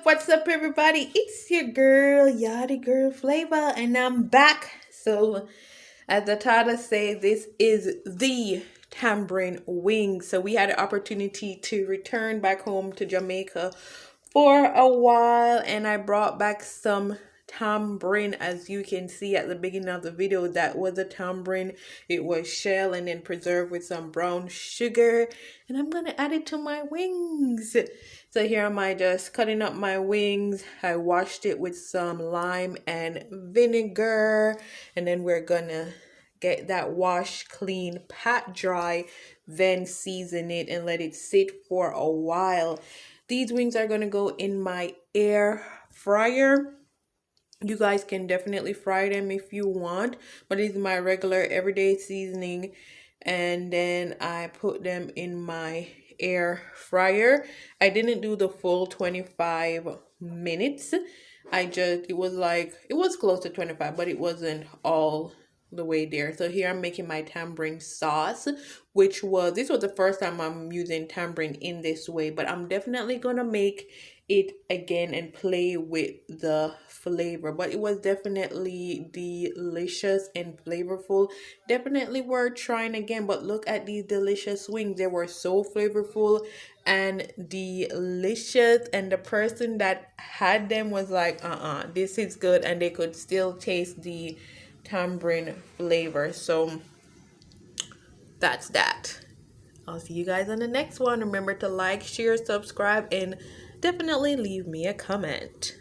What's up, everybody? It's your girl, Yachty Girl Flavor, and I'm back. So, as the title say, this is the Tamarind Wings. So, we had an opportunity to return back home to Jamaica for a while, and I brought back some tamarind. As you can see at the beginning of the video, that was a tamarind. It was shell and then preserved with some brown sugar, and I'm gonna add it to my wings. So here am I just cutting up my wings. I washed it with some lime and vinegar, and then we're gonna get that wash, clean, pat dry, then season it and let it sit for a while. These wings are gonna go in my air fryer. You guys can definitely fry them if you want, but this is my regular everyday seasoning, and then I put them in my air fryer. I didn't do the full 25 minutes. It was close to 25, but it wasn't all the way there. So here I'm making my tamarind sauce, this was the first time I'm using tamarind in this way, but I'm definitely gonna make it again and play with the flavor. But it was definitely delicious and flavorful, definitely worth trying again. But look at these delicious wings. They were so flavorful and delicious, and the person that had them was like, this is good, and they could still taste the tamarind flavor. So that's that. I'll see you guys on the next one. Remember to like, share, subscribe, and definitely leave me a comment.